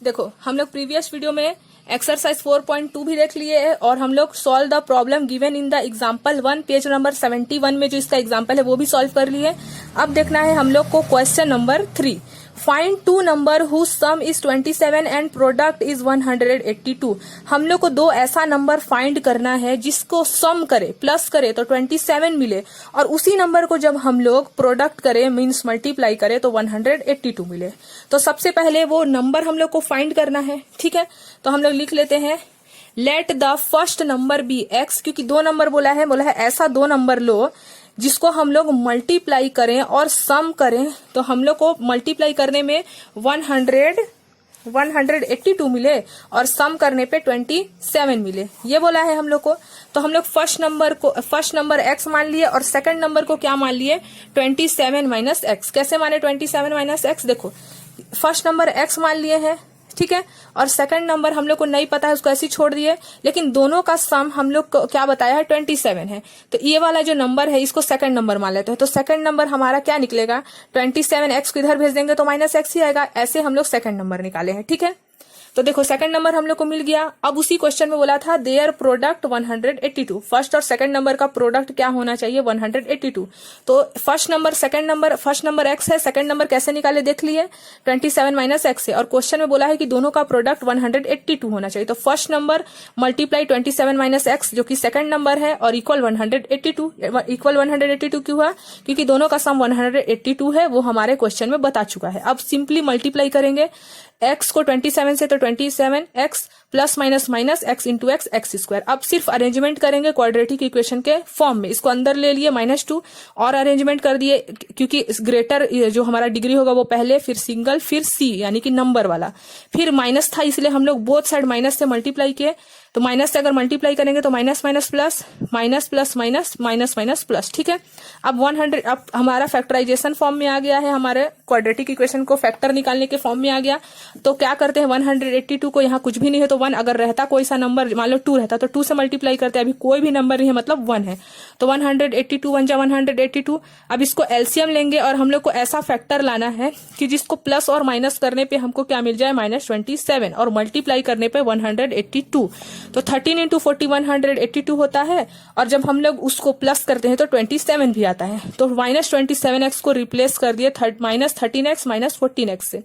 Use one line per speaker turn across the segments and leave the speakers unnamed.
देखो हम लोग प्रीवियस वीडियो में एक्सरसाइज 4.2 भी देख लिए है और हम लोग solve the problem given in the example 1 page number 71 में जो इसका एग्जाम्पल है वो भी सॉल्व कर लिए। अब देखना है हम लोग को question number 3। Find two number whose sum is 27 and product is 182। हम लोग को दो ऐसा नंबर फाइंड करना है जिसको सम करे प्लस करे तो 27 मिले और उसी नंबर को जब हम लोग प्रोडक्ट करें मीन्स मल्टीप्लाई करें तो 182 मिले। तो सबसे पहले वो नंबर हम लोग को फाइंड करना है, ठीक है। तो हम लोग लिख लेते हैं let the first number be x, क्योंकि दो नंबर बोला है ऐसा दो नंबर लो जिसको हम लोग मल्टीप्लाई करें और सम करें तो हम लोग को मल्टीप्लाई करने में 182 मिले और सम करने पे 27 मिले, ये बोला है हम लोग को। तो हम लोग फर्स्ट नंबर x मान लिए और सेकंड नंबर को क्या मान लिए 27 माइनस एक्स। कैसे माने 27 माइनस एक्स, देखो फर्स्ट नंबर x मान लिए हैं, ठीक है, और सेकंड नंबर हम लोग को नहीं पता है उसको ऐसे ही छोड़ दिए, लेकिन दोनों का सम हम लोग को क्या बताया है 27 है। तो ये वाला जो नंबर है इसको सेकंड नंबर मान लेते हैं। तो सेकंड नंबर हमारा क्या निकलेगा 27x को इधर भेज देंगे तो माइनस एक्स ही आएगा। ऐसे हम लोग सेकंड नंबर निकाले हैं, ठीक है। तो देखो सेकंड नंबर हम लोग को मिल गया। अब उसी क्वेश्चन में बोला था देयर प्रोडक्ट 182, फर्स्ट और सेकंड नंबर का प्रोडक्ट क्या होना चाहिए 182। तो फर्स्ट नंबर x है, सेकंड नंबर कैसे निकाले देख लिए 27 माइनस एक्स है, और क्वेश्चन में बोला है कि दोनों का प्रोडक्ट 182 होना चाहिए। तो first number multiply 27 minus x जो कि सेकंड नंबर है और इक्वल 182 क्यों हुआ, क्योंकि दोनों का सम 182 है, वो हमारे क्वेश्चन में बता चुका है। अब सिंपली मल्टीप्लाई करेंगे x को 27 से तो 27x plus minus minus x into x square. अब सिर्फ अरेंजमेंट करेंगे क्वाड्रेटिक इक्वेशन के फॉर्म में, इसको अंदर ले लिए -2 और अरेंजमेंट कर दिए, क्योंकि ग्रेटर जो हमारा डिग्री होगा वो पहले, फिर सिंगल, फिर c यानी कि नंबर वाला, फिर माइनस था इसलिए हम लोग बोथ साइड माइनस से मल्टीप्लाई किए। तो माइनस से अगर मल्टीप्लाई करेंगे तो minus minus plus minus plus minus minus minus plus, ठीक है। अब हमारा फैक्टराइजेशन फॉर्म में आ गया है, हमारे क्वाड्रेटिक इक्वेशन को फैक्टर निकालने के फॉर्म में आ गया। तो क्या करते हैं 182 को, यहाँ कुछ भी नहीं है तो 1 अगर रहता कोई सा नंबर, मान लो 2 रहता तो 2 से मल्टीप्लाई करते, अभी कोई भी नंबर नहीं है मतलब 1 है, तो 182 1 जा 182। अब इसको एलसीएम लेंगे और हम लोग को ऐसा फैक्टर लाना है कि जिसको प्लस और माइनस करने पे हमको क्या मिल जाए -27 और मल्टीप्लाई करने पे 182। तो 13 इंटू 40 182 होता है, और जब हम लोग उसको प्लस करते हैं तो 27 भी आता है। तो -27x को रिप्लेस कर दिए -13x -14x से,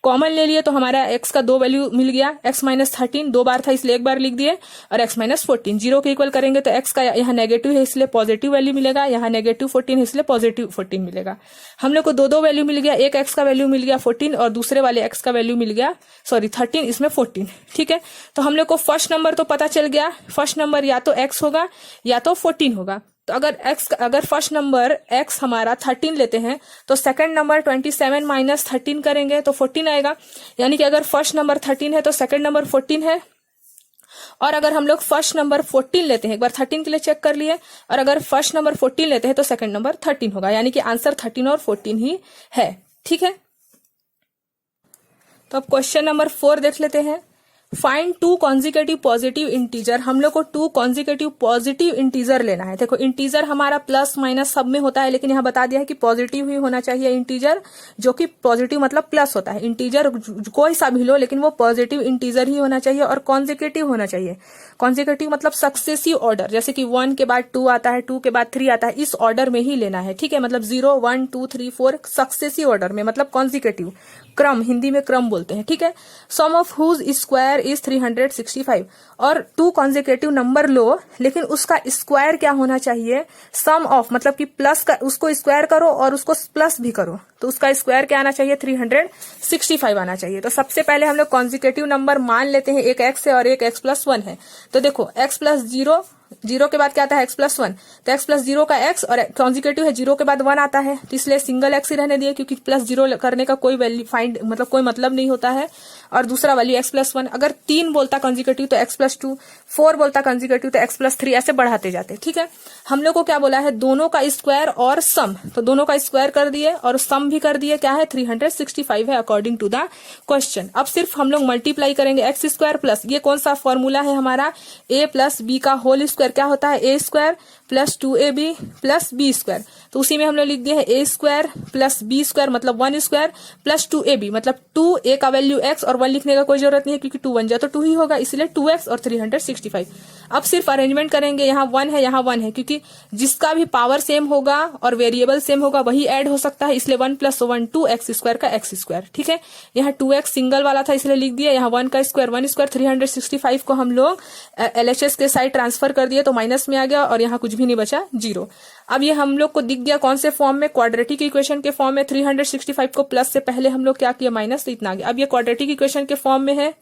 कॉमन ले लिए तो हमारा x का दो वैल्यू मिल गया, x -13 दो बार था इसलिए एक बार लिख दिए, और x -14 जीरो के इक्वल करेंगे तो x का यहाँ नेगेटिव है इसलिए पॉजिटिव वैल्यू मिलेगा, यहाँ -14 है इसलिए पॉजिटिव 14 मिलेगा। हम लोग को दो वैल्यू मिल गया, एक x का वैल्यू मिल गया 14 और दूसरे वाले x का वैल्यू मिल गया 13, इसमें 14, ठीक है। तो हम लोग को फर्स्ट नंबर तो पता चल गया, फर्स्ट नंबर या तो x होगा या तो 14 होगा। तो अगर फर्स्ट नंबर x हमारा 13 लेते हैं तो सेकंड नंबर 27 माइनस 13 करेंगे तो 14 आएगा, यानी कि अगर फर्स्ट नंबर 13 है तो सेकंड नंबर 14 है। और अगर हम लोग फर्स्ट नंबर 14 लेते हैं, एक बार 13 के लिए चेक कर लिए, और अगर फर्स्ट नंबर 14 लेते हैं तो सेकंड नंबर 13 होगा, यानी कि आंसर 13 और 14 ही है, ठीक है। तो अब क्वेश्चन नंबर 4 देख लेते हैं। Find to consecutive positive integer. हम लोग को टू कॉन्जिकेटिव पॉजिटिव इंटीजर लेना है। देखो इंटीजर हमारा प्लस माइनस सब में होता है, लेकिन यहाँ बता दिया है कि पॉजिटिव ही होना चाहिए इंटीजर, जो कि पॉजिटिव मतलब प्लस होता है। इंटीजर कोई सा भी लो लेकिन वो पॉजिटिव इंटीजर ही होना चाहिए और कॉन्जिकेटिव होना चाहिए। कॉन्जिकेटिव मतलब सक्सेसिव ऑर्डर, जैसे कि 1 के बाद 2 आता है, 2 के बाद 3 आता है, इस ऑर्डर में ही लेना है, ठीक है। मतलब 0 1 2 3 4 सक्सेसिव ऑर्डर में, मतलब कॉन्जिकेटिव, क्रम, हिंदी में क्रम बोलते हैं, ठीक है। सम ऑफ हुज स्क्वायर इज 365, और टू कॉन्जिकेटिव नंबर लो लेकिन उसका स्क्वायर क्या होना चाहिए, सम ऑफ, मतलब कि प्लस का उसको स्क्वायर करो और उसको प्लस भी करो, तो उसका स्क्वायर क्या आना चाहिए 365 आना चाहिए। तो सबसे पहले हम लोग कॉन्जिकेटिव नंबर मान लेते हैं, एक x है और एक x प्लस 1 है। तो देखो x प्लस 0, 0 के बाद क्या आता है x प्लस 1, तो x प्लस 0 का x, और कॉन्जिकेटिव है 0 के बाद 1 आता है, तो इसलिए सिंगल x ही रहने दिए, क्योंकि प्लस 0 करने का कोई वैल्यू फाइंड मतलब कोई मतलब नहीं होता है। और दूसरा वैल्यू x प्लस 1, अगर 3 बोलता कॉन्जिकेटिव तो x प्लस 2, 4 बोलता कॉन्जिकेटिव तो x प्लस 3, ऐसे बढ़ाते जाते, ठीक है। हम लोग को क्या बोला है, दोनों का स्क्वायर और सम, तो दोनों का स्क्वायर कर दिए और सम भी कर दिए, क्या है 365 है अकॉर्डिंग टू द क्वेश्चन। अब सिर्फ हम लोग मल्टीप्लाई करेंगे एक्स स्क्वायर प्लस, ये कौन सा फॉर्मूला है हमारा, a प्लस बी का होल स्क्वायर क्या होता है a square plus 2ab plus b square, तो उसी में हम लोग लिख दिए है a square plus b square मतलब 1 स्क्वायर प्लस 2ab मतलब 2 a का वैल्यू x और 1 लिखने का कोई जरूरत नहीं है, क्योंकि 2 1 जा तो 2 ही होगा, इसलिए 2x और 365। अब सिर्फ अरेंजमेंट करेंगे, यहाँ 1 है, यहाँ 1 है, क्योंकि जिसका भी पावर सेम होगा और वेरिएबल सेम होगा वही ऐड हो सकता है, इसलिए 1 + 1 2x² का x²। ठीक है, यहाँ 2x सिंगल वाला था इसलिए लिख दिया, यहाँ 1 का स्क्वायर 1 स्क्वायर, 365 को हम लोग LHS के साइड ट्रांसफर कर दिए तो माइनस में आ गया और यहाँ कुछ भी नहीं बचा, 0। अब ये हम लोग को दिख गया कौन से फॉर्म में, क्वाड्रेटिक इक्वेशन के फॉर्म में। 365 को प्लस से पहले हम लोग क्या किया, माइनस, तो इतना आ गया। अब ये क्वाड्रेटिक इक्वेशन के फॉर्म में है।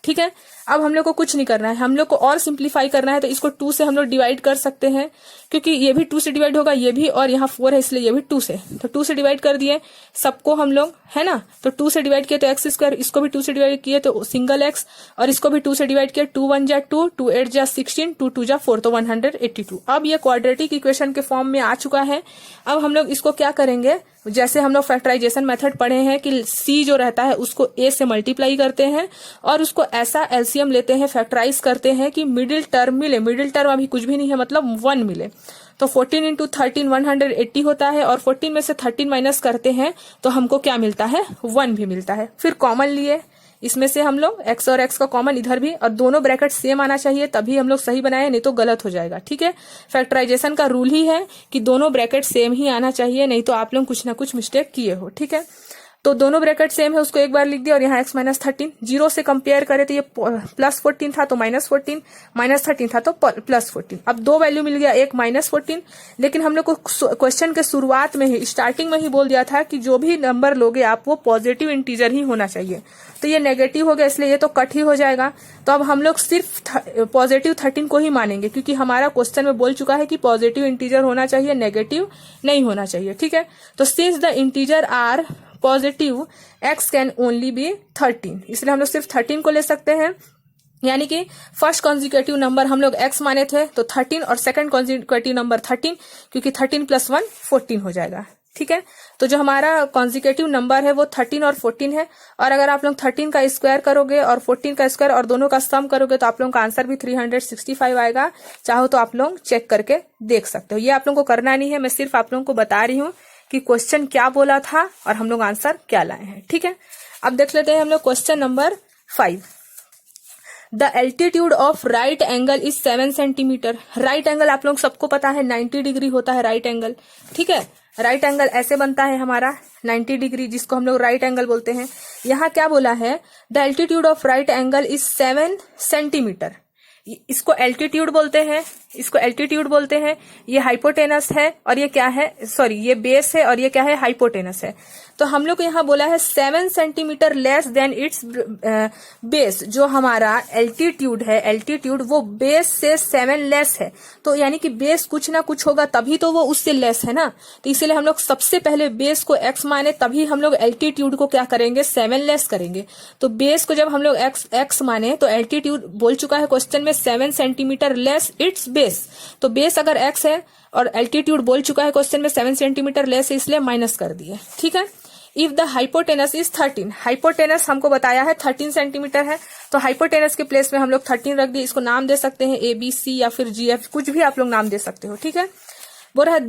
ठीक है, अब हम लोग को कुछ नहीं करना है, हम लोग को और सिंप्लीफाई करना है, तो इसको 2 से हम लोग डिवाइड कर सकते हैं, क्योंकि ये भी 2 से डिवाइड होगा, ये भी, और यहाँ 4 है इसलिए ये भी 2 से, तो 2 से डिवाइड कर दिए सबको हम लोग, है ना। तो 2 से डिवाइड किए तो x², इसको भी 2 से डिवाइड किए तो सिंगल x, और इसको भी 2 से डिवाइड किया, 2 1 जा 2, 2 8 जा 16, 2 2 जा 4, तो 182। अब ये क्वाड्रेटिक इक्वेशन के फॉर्म में आ चुका है। अब हम लोग इसको क्या करेंगे, जैसे हम लोग फैक्टराइजेशन मेथड पढ़े हैं कि c जो रहता है उसको a से मल्टीप्लाई करते हैं और उसको ऐसा एलसीएम लेते हैं, फैक्टराइज करते हैं कि मिडिल टर्म मिले। मिडिल टर्म अभी कुछ भी नहीं है, मतलब 1 मिले। तो 14 × 13 180 होता है, और 14 में से 13 माइनस करते हैं तो हमको क्या मिलता है, 1 भी मिलता है। फिर कॉमन लिए, इसमें से हम लोग x और x का कॉमन इधर भी, और दोनों ब्रैकेट सेम आना चाहिए तभी हम लोग सही बनाए, नहीं तो गलत हो जाएगा। ठीक है, फैक्टराइजेशन का रूल ही है कि दोनों ब्रैकेट सेम ही आना चाहिए, नहीं तो आप लोग कुछ ना कुछ मिस्टेक किए हो। ठीक है, तो दोनों ब्रैकेट सेम है, उसको एक बार लिख दिया, और यहाँ x - 13 0 से कंपेयर करें तो ये +14 था तो -14, -13 था तो +14। अब 2 वैल्यू मिल गया, एक -14, लेकिन हम लोग को क्वेश्चन के शुरुआत में ही, स्टार्टिंग में ही बोल दिया था कि जो भी नंबर लोगे आप वो पॉजिटिव इंटीजर ही होना चाहिए। तो ये नेगेटिव हो गया, इसलिए ये तो कट ही हो जाएगा। तो अब हम लोग सिर्फ पॉजिटिव 13 को ही मानेंगे, क्योंकि हमारा क्वेश्चन में बोल चुका है कि पॉजिटिव इंटीजर होना चाहिए, नेगेटिव नहीं होना चाहिए। ठीक है, तो since the integer are positive x can only be 13, इसलिए हम लोग सिर्फ 13 को ले सकते हैं। यानी कि फर्स्ट कॉन्जिक्यूटिव नंबर हम लोग x माने थे तो 13, और सेकंड कॉन्जिक्यूटिव नंबर 13, क्योंकि 13 + 1 14 हो जाएगा। ठीक है, तो जो हमारा कॉन्जिक्यूटिव नंबर है वो 13 और 14 है, और अगर आप लोग 13 का स्क्वायर करोगे और 14 का स्क्वायर और दोनों का सम करोगे तो आप लोगों का आंसर भी 365 आएगा। चाहो तो आप लोग चेक करके देख सकते हो, ये आप लोगों को करना नहीं है, मैं सिर्फ आप लोगों को बता रही हूँ कि क्वेश्चन क्या बोला था और हम लोग आंसर क्या लाए हैं। ठीक है, अब देख लेते हैं हम लोग question number 5। The altitude of right angle is 7 centimetre. Right angle आप लोग सबको पता है 90 डिग्री होता है राइट एंगल। ठीक है, राइट एंगल ऐसे बनता है हमारा 90 डिग्री, जिसको हम लोग राइट एंगल बोलते हैं। यहाँ क्या बोला है, the altitude of right angle is 7 centimetre. इसको एल्टीट्यूड बोलते हैं, इसको एल्टीट्यूड बोलते हैं। ये हाइपोटेनस है और ये क्या है, सॉरी ये बेस है और ये क्या है, हाइपोटेनस है। तो हम लोग को यहाँ बोला है 7 centimetre less than it's base. जो हमारा एल्टीट्यूड है, एल्टीट्यूड वो बेस से 7 लेस है, तो यानी कि बेस कुछ ना कुछ होगा तभी तो वो उससे लेस है ना। तो इसलिए हम लोग सबसे पहले बेस को x माने, तभी हम लोग एल्टीट्यूड को क्या करेंगे, 7 लेस करेंगे। तो बेस को जब हम लोग x माने तो एल्टीट्यूड बोल चुका है क्वेश्चन में 7 सेंटीमीटर लेस इट्स बेस। तो बेस अगर x है और एल्टीट्यूड बोल चुका है क्वेश्चन में 7 सेंटीमीटर लेस है, इसलिए माइनस कर दिए। ठीक है, if the hypotenuse is 13, hypotenuse हमको बताया है 13 सेंटीमीटर है, तो हाइपोटेनस के प्लेस में हम लोग 13 रख दिए। इसको नाम दे सकते हैं ABC या फिर GF, कुछ भी आप लोग नाम दे सकते हो। ठीक है, बोल रहा है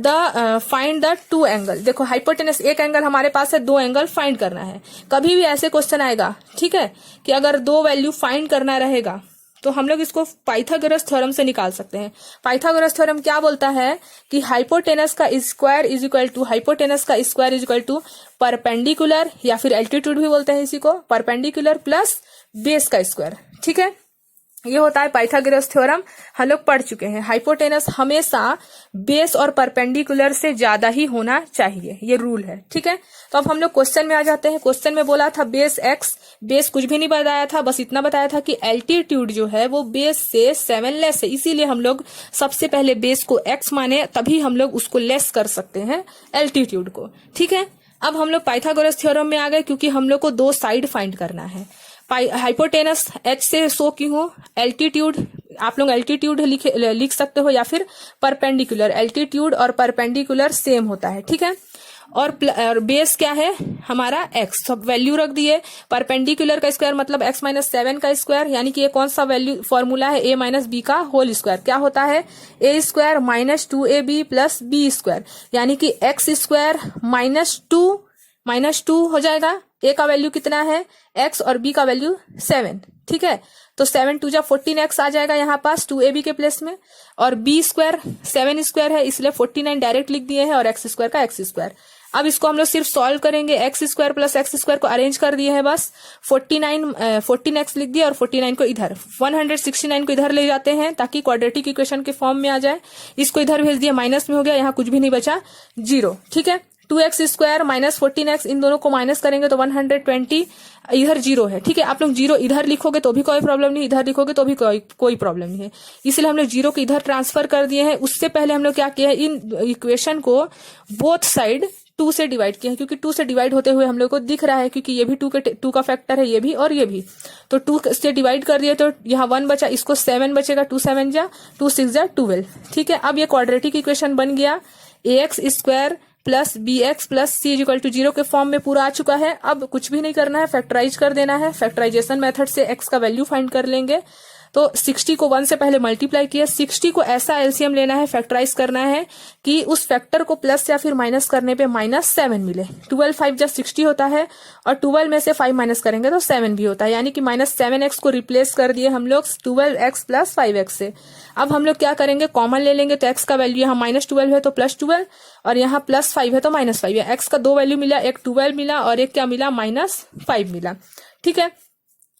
फाइंड द 2 एंगल। देखो हाइपोटेनस एक एंगल हमारे पास है, 2 एंगल फाइंड करना है। कभी भी ऐसे क्वेश्चन आएगा, ठीक है, कि अगर 2 वैल्यू फाइंड करना रहेगा तो हम लोग इसको पाइथागोरस थ्योरम से निकाल सकते हैं। पाइथागोरस थ्योरम क्या बोलता है कि हाइपोटेनस का square is equal to, hypotenuse का square is equal to perpendicular, या फिर एल्टीट्यूड भी बोलते हैं इसी को, परपेंडिकुलर प्लस बेस का स्क्वायर। ठीक है, ये होता है पाइथागोरस थ्योरम, हम लोग पढ़ चुके हैं। हाइपोटेनस हमेशा बेस और परपेंडिकुलर से ज्यादा ही होना चाहिए, ये रूल है। ठीक है, तो अब हम लोग क्वेश्चन में आ जाते हैं। क्वेश्चन में बोला था बेस x, बेस कुछ भी नहीं बताया था, बस इतना बताया था कि एल्टीट्यूड जो है वो बेस से 7 लेस है, इसीलिए हम लोग सबसे पहले बेस को x माने, तभी हम लोग उसको लेस कर सकते हैं एल्टीट्यूड को। ठीक है, अब हम लोग पाइथागोरस थ्योरम में आ गए, क्योंकि हम लोग को 2 साइड फाइंड करना है। हाइपोटेनस h से शो की हूँ, एल्टीट्यूड आप लोग एल्टीट्यूड लिख सकते हो, या फिर परपेंडिकुलर, एल्टीट्यूड और परपेंडिकुलर सेम होता है। ठीक है, और बेस क्या है हमारा x, सब वैल्यू रख दिए। परपेंडिकुलर का स्क्वायर मतलब x - 7 का स्क्वायर, यानी कि ये कौन सा वैल्यू फॉर्मूला है, a - b का होल स्क्वायर। क्या होता है, a square - 2ab + b square, यानी कि x स्क्वायर -2 हो जाएगा, ए का वैल्यू कितना है x और b का वैल्यू 7, ठीक है। तो 7 2 जा 14x आ जाएगा यहाँ पास 2ab के प्लेस में, और b स्क्वायर 7 स्क्वायर है इसलिए 49 डायरेक्ट लिख दिए हैं, और x स्क्वायर का x स्क्वायर। अब इसको हम लोग सिर्फ सॉल्व करेंगे, x square plus x square को अरेंज कर दिए हैं बस, 14x लिख दिया और 49 को इधर 169 को इधर ले जाते हैं ताकि क्वाड्रेटिक इक्वेशन के फॉर्म में आ जाए। इसको इधर भेज दिया, माइनस में हो गया, यहाँ कुछ भी नहीं बचा, 0, ठीक है। 2x स्क्वायर माइनस 14x इन दोनों को माइनस करेंगे तो 120, इधर 0 है, ठीक है। आप लोग 0 इधर लिखोगे तो भी कोई प्रॉब्लम नहीं, इधर लिखोगे तो भी कोई प्रॉब्लम नहीं है, इसलिए हम लोग 0 को इधर ट्रांसफर कर दिए हैं। उससे पहले हम लोग क्या किया है, इन इक्वेशन को बोथ साइड 2 से डिवाइड किया है, क्योंकि 2 से डिवाइड होते हुए हम लोग को दिख रहा है, क्योंकि ये भी 2 का फैक्टर है, ये भी और ये भी, तो 2 से डिवाइड कर दिया तो यहाँ 1 बचा, इसको 7 बचेगा, 2 7 जा 2 6 जा 12, ठीक है। अब ये क्वाड्रेटिक इक्वेशन बन गया, ax square plus bx plus c equal to 0 के फॉर्म में पूरा आ चुका है। अब कुछ भी नहीं करना है, फैक्टराइज कर देना है। फैक्टराइजेशन मेथड से x का वैल्यू फाइंड कर लेंगे। तो 60 को 1 से पहले मल्टीप्लाई किया, 60 को ऐसा एलसीएम लेना है, फैक्टराइज करना है कि उस फैक्टर को प्लस या फिर माइनस करने पे -7 मिले। 12 5 जब 60 होता है और 12 में से 5 माइनस करेंगे तो 7 भी होता है, यानी कि -7x को रिप्लेस कर दिए हम लोग 12x प्लस 5x से। अब हम लोग क्या करेंगे, कॉमन ले लेंगे, तो x का वैल्यू यहाँ -12 है तो +12, और यहाँ +5 है तो -5 है। x का 2 वैल्यू मिला, एक 12 मिला और एक क्या मिला, -5 मिला, ठीक है।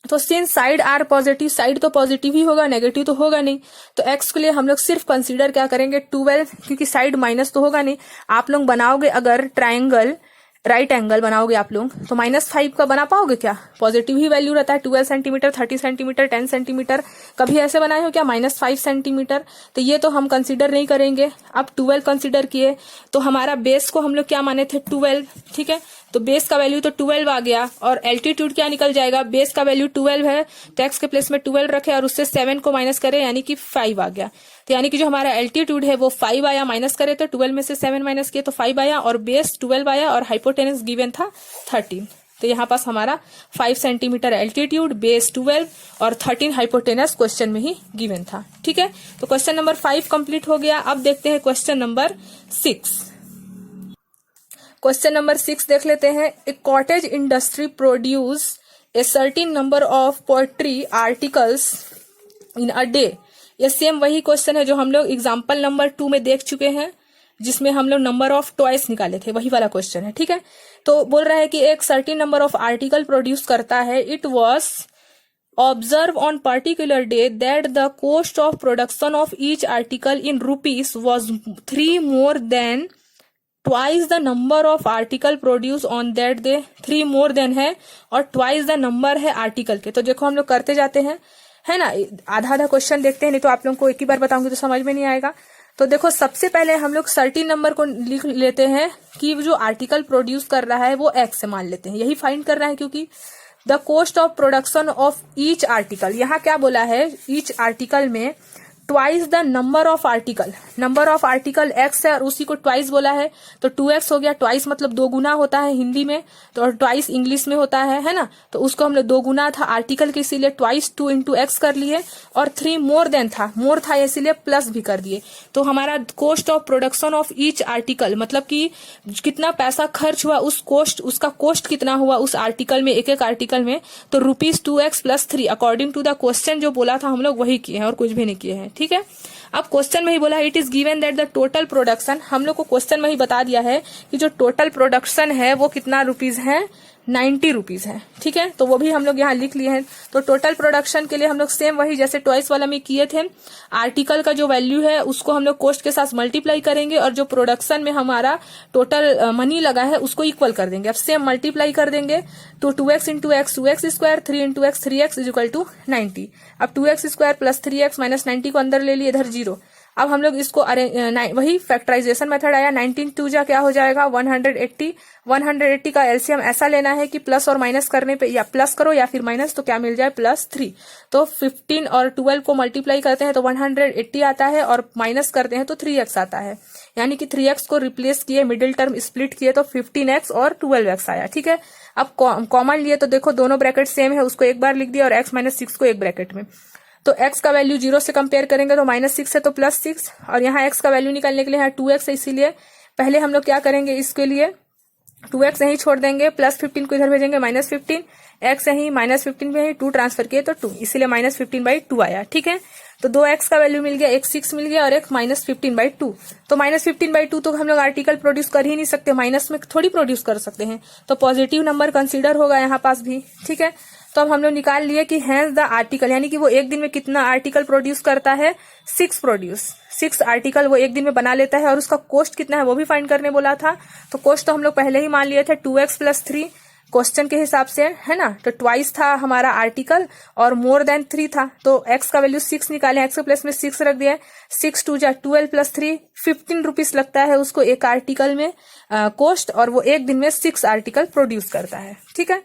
तो since side are positive, side तो पॉजिटिव ही होगा, नेगेटिव तो होगा नहीं, तो x के लिए हम लोग सिर्फ कंसीडर क्या करेंगे 12, क्योंकि साइड माइनस तो होगा नहीं। आप लोग बनाओगे अगर ट्रायंगल, राइट एंगल बनाओगे आप लोग, तो -5 का बना पाओगे क्या, पॉजिटिव ही वैल्यू रहता है, 12 सेंटीमीटर 30 सेंटीमीटर 10 सेंटीमीटर, कभी ऐसे बनाए हो क्या -5 सेंटीमीटर, तो ये तो हम कंसीडर नहीं करेंगे। अब 12 कंसीडर किए तो हमारा बेस को हम लोग क्या माने थे 12, ठीक है। तो बेस का वैल्यू तो 12 आ गया, और एल्टीट्यूड क्या निकल जाएगा, बेस का वैल्यू 12 है तो x के प्लेस में 12 रखे और उससे 7 को माइनस करें, यानी कि 5 आ गया। तो यानी कि जो हमारा एल्टीट्यूड है वो 5 आया, माइनस करे तो 12 में से 7 माइनस किए तो 5 आया, और बेस 12 आया, और हाइपोटेनस गिवन था 13। तो यहाँ पास हमारा 5 सेंटीमीटर एल्टीट्यूड, बेस 12 और 13 हाइपोटेनस क्वेश्चन में ही गिवन था, ठीक है। तो क्वेश्चन नंबर 5 कंप्लीट हो गया। अब देखते हैं क्वेश्चन नंबर 6। क्वेश्चन नंबर 6 देख लेते हैं। A cottage industry produce a certain number of poetry articles in a day. ये सेम वही क्वेश्चन है जो हम लोग एग्जाम्पल नंबर 2 में देख चुके हैं, जिसमें हम लोग नंबर ऑफ टॉयस निकाले थे, वही वाला क्वेश्चन है, ठीक है। तो बोल रहा है कि एक certain number of article produce करता है। It was observe on particular day that the cost of production of each article in rupees was 3 more than twice the number of article produce on that day. 3 more than है और twice the number है article के। तो देखो हम लोग करते जाते हैं, है ना, आधा आधा क्वेश्चन देखते हैं, नहीं तो आप लोगों को एक ही बार बताऊंगी तो समझ में नहीं आएगा। तो देखो सबसे पहले हम लोग सर्टेन नंबर को लिख लेते हैं कि जो आर्टिकल प्रोड्यूस कर रहा है वो x से मान लेते हैं, यही फाइंड करना है, क्योंकि the cost of production of each article, यहाँ क्या बोला है, ईच आर्टिकल में twice the number of article, number of article x है और उसी को ट्वाइस बोला है, तो 2x हो गया। ट्वाइस मतलब 2 गुना होता है हिंदी में, तो और ट्वाइस इंग्लिश में होता है ना, तो उसको हम लोग 2 गुना था आर्टिकल के, इसीलिए ट्वाइस 2 into x कर लिए, और 3 more than था, मोर था इसीलिए प्लस भी कर दिए। तो हमारा cost of production of each article मतलब कि कितना पैसा खर्च हुआ, उस कॉस्ट, उसका कॉस्ट कितना हुआ उस आर्टिकल में, एक एक आर्टिकल में, तो ₹2x + 3 according to the question जो बोला था हम लोग वही किए हैं और कुछ भी नहीं किए हैं, ठीक है। अब क्वेश्चन में ही बोला it is given that the total production, हम लोग को क्वेश्चन में ही बता दिया है कि जो टोटल प्रोडक्शन है वो कितना रुपीज है, 90 रुपीज है, ठीक है। तो वो भी हम लोग यहाँ लिख लिए हैं। तो टोटल प्रोडक्शन के लिए हम लोग सेम वही जैसे ट्वाइस वाला में किए थे, आर्टिकल का जो वैल्यू है उसको हम लोग कॉस्ट के साथ मल्टीप्लाई करेंगे, और जो प्रोडक्शन में हमारा टोटल मनी लगा है उसको इक्वल कर देंगे। अब सेम मल्टीप्लाई कर देंगे, तो 2x into x 2x square, 3 into x 3x = 90। अब 2x square plus 3x minus 90 को अंदर ले लिए, इधर 0। अब हम लोग इसको वही फैक्टराइजेशन मेथड आया, 19 2 जा क्या हो जाएगा 180। 180 का एलसीएम ऐसा लेना है कि प्लस और माइनस करने पे, या प्लस करो या फिर माइनस, तो क्या मिल जाए +3। तो 15 और 12 को मल्टीप्लाई करते हैं तो 180 आता है, और माइनस करते हैं तो 3x आता है, यानी कि 3x को रिप्लेस किए, मिडिल टर्म स्प्लिट किए तो 15x और 12x आया, ठीक है। अब कॉमन लिए तो देखो दोनों ब्रैकेट सेम है, उसको एक बार लिख दिया, और x - 6 को एक ब्रैकेट में। तो x का वैल्यू 0 से कंपेयर करेंगे तो -6 है तो +6, और यहाँ x का वैल्यू निकालने के लिए यहाँ 2x है, इसीलिए पहले हम लोग क्या करेंगे, इसके लिए 2x यहीं छोड़ देंगे, +15 को इधर भेजेंगे -15, x यहीं -15 में 2 ट्रांसफर किए तो 2, इसीलिए -15/2 आया। ठीक है, तो 2x का वैल्यू मिल गया, एक 6 मिल गया और एक -15/2। तो -15/2 तो हम लोग आर्टिकल प्रोड्यूस कर ही नहीं सकते, माइनस में थोड़ी प्रोड्यूस कर सकते हैं, तो पॉजिटिव नंबर कंसीडर होगा यहाँ पास भी। ठीक है, तो अब हम लोग निकाल लिए कि हैंस द आर्टिकल, यानी कि वो एक दिन में कितना आर्टिकल प्रोड्यूस करता है, 6 आर्टिकल वो एक दिन में बना लेता है। और उसका कॉस्ट कितना है वो भी फाइंड करने बोला था, तो कॉस्ट तो हम लोग पहले ही मान लिए थे 2x + 3 क्वेश्चन के हिसाब से, है ना। तो ट्वाइस था हमारा आर्टिकल और मोर देन 3 था, तो x का वैल्यू 6 निकाले, x के प्लेस में 6 रख दिया, 6 2 जा 12 + 3 15 रुपीज लगता है उसको एक आर्टिकल में कॉस्ट, और वो एक दिन में 6 आर्टिकल प्रोड्यूस करता है। ठीक है,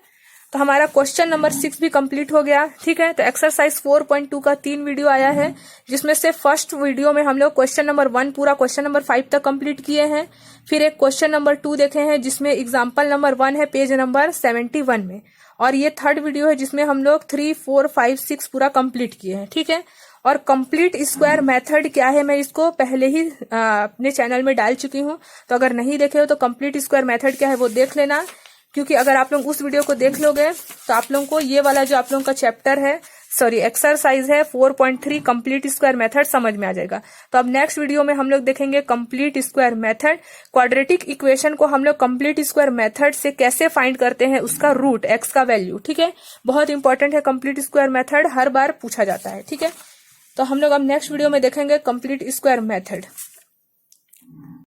तो हमारा क्वेश्चन नंबर 6 भी कंप्लीट हो गया। ठीक है, तो एक्सरसाइज 4.2 का 3 वीडियो आया है, जिसमें से फर्स्ट वीडियो में हम लोग क्वेश्चन नंबर 1 पूरा क्वेश्चन नंबर 5 तक कंप्लीट किए हैं। फिर एक क्वेश्चन नंबर 2 देखे हैं, जिसमें एग्जाम्पल नंबर 1 है पेज नंबर 71 में, और ये थर्ड वीडियो है जिसमें हम लोग 3, 4, 5, 6 पूरा कंप्लीट किए हैं। ठीक है, और कंप्लीट स्क्वायर मेथड क्या है मैं इसको पहले ही अपने चैनल में डाल चुकी हूँ, तो अगर नहीं देखे हो तो कंप्लीट स्क्वायर मेथड क्या है वो देख लेना, क्योंकि अगर आप लोग उस वीडियो को देख लोगे तो आप लोगों को ये वाला जो आप लोगों का चैप्टर है, एक्सरसाइज है 4.3 कंप्लीट स्क्वायर मेथड समझ में आ जाएगा। तो अब नेक्स्ट वीडियो में हम लोग देखेंगे complete square method, quadratic equation को हम लोग कंप्लीट स्क्वायर मेथड से कैसे फाइंड करते हैं, उसका रूट x का वैल्यू। ठीक है, बहुत इंपॉर्टेंट है कंप्लीट स्क्वायर मेथड, हर बार पूछा जाता है। ठीक है, तो हम लोग अब नेक्स्ट वीडियो में देखेंगे कंप्लीट स्क्वायर मेथड।